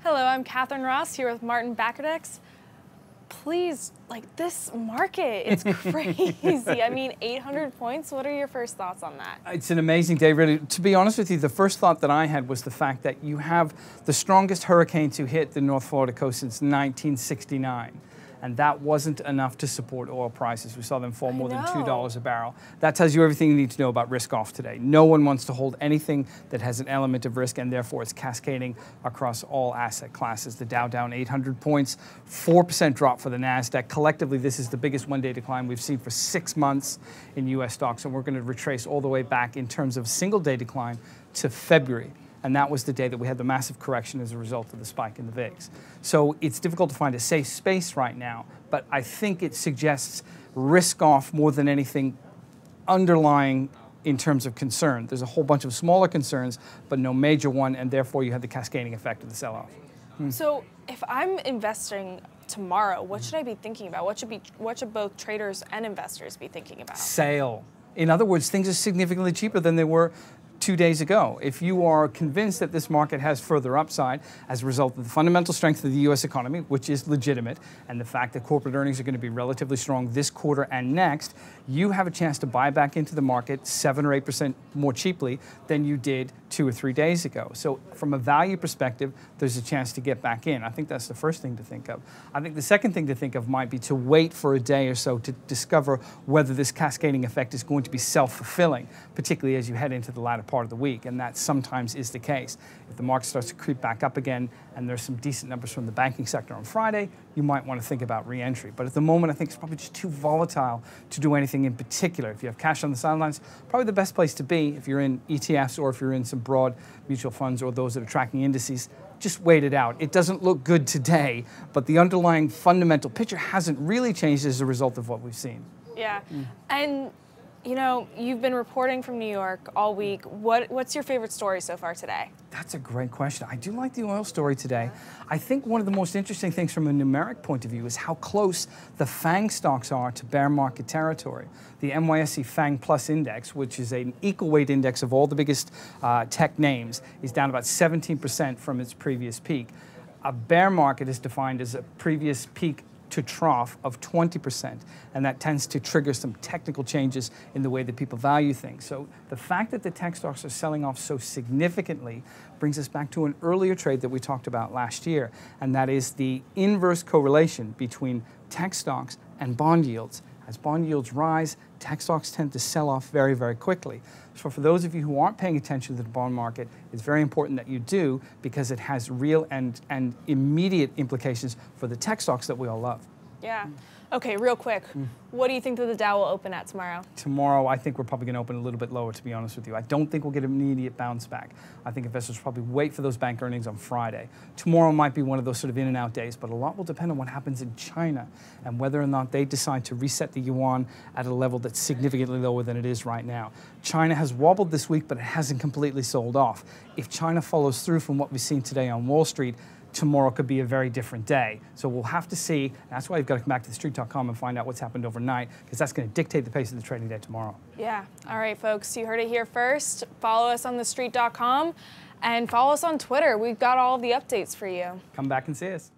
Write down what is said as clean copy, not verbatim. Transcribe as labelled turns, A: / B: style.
A: Hello, I'm Katherine Ross here with Martin Baccardax. Please, this market, it's crazy. I mean, 800 points. What are your first thoughts on that?
B: It's an amazing day, really. To be honest with you, the first thought that I had was the fact that you have the strongest hurricane to hit the North Florida coast since 1969. And that wasn't enough to support oil prices. We saw them fall more than $2 a barrel. That tells you everything you need to know about risk off today. No one wants to hold anything that has an element of risk, and therefore it's cascading across all asset classes. The Dow down 800 points, 4% drop for the NASDAQ. Collectively, this is the biggest one-day decline we've seen for 6 months in U.S. stocks, and we're going to retrace all the way back in terms of single-day decline to February. And that was the day that we had the massive correction as a result of the spike in the VIX. So it's difficult to find a safe space right now, but I think it suggests risk off more than anything underlying in terms of concern. There's a whole bunch of smaller concerns, but no major one, and therefore you have the cascading effect of the sell-off.
A: So if I'm investing tomorrow, what should I be thinking about? What should both traders and investors be thinking about?
B: Sale. In other words, things are significantly cheaper than they were 2 days ago. If you are convinced that this market has further upside as a result of the fundamental strength of the U.S. economy, which is legitimate, and the fact that corporate earnings are going to be relatively strong this quarter and next, you have a chance to buy back into the market 7 or 8% more cheaply than you did 2 or 3 days ago. So from a value perspective, there's a chance to get back in. I think that's the first thing to think of. I think the second thing to think of might be to wait for a day or so to discover whether this cascading effect is going to be self-fulfilling, particularly as you head into the latter part of the week, and that sometimes is the case. If the market starts to creep back up again and there's some decent numbers from the banking sector on Friday, you might want to think about re-entry. But at the moment, I think it's probably just too volatile to do anything in particular. If you have cash on the sidelines, probably the best place to be if you're in ETFs or if you're in some broad mutual funds or those that are tracking indices. Just wait it out. It doesn't look good today, but the underlying fundamental picture hasn't really changed as a result of what we've seen.
A: Yeah, and you know, you've been reporting from New York all week. What's your favorite story so far today?
B: That's a great question. I do like the oil story today. I think one of the most interesting things from a numeric point of view is how close the FANG stocks are to bear market territory. The NYSE FANG Plus Index, which is an equal weight index of all the biggest tech names, is down about 17% from its previous peak. A bear market is defined as a previous peak to trough of 20%, and that tends to trigger some technical changes in the way that people value things. So the fact that the tech stocks are selling off so significantly brings us back to an earlier trade that we talked about last year, and that is the inverse correlation between tech stocks and bond yields. As bond yields rise, tech stocks tend to sell off very, very quickly. So for those of you who aren't paying attention to the bond market, it's very important that you do, because it has real and immediate implications for the tech stocks that we all love.
A: Yeah. Okay, real quick. What do you think that the Dow will open at tomorrow?
B: Tomorrow, I think we're probably going to open a little bit lower, to be honest with you. I don't think we'll get an immediate bounce back. I think investors will probably wait for those bank earnings on Friday. Tomorrow might be one of those sort of in and out days, but a lot will depend on what happens in China and whether or not they decide to reset the yuan at a level that's significantly lower than it is right now. China has wobbled this week, but it hasn't completely sold off. If China follows through from what we've seen today on Wall Street, tomorrow could be a very different day. So we'll have to see. That's why you've got to come back to TheStreet.com and find out what's happened overnight, because that's going to dictate the pace of the trading day tomorrow.
A: Yeah. All right, folks, you heard it here first. Follow us on TheStreet.com and follow us on Twitter. We've got all of the updates for you.
B: Come back and see us.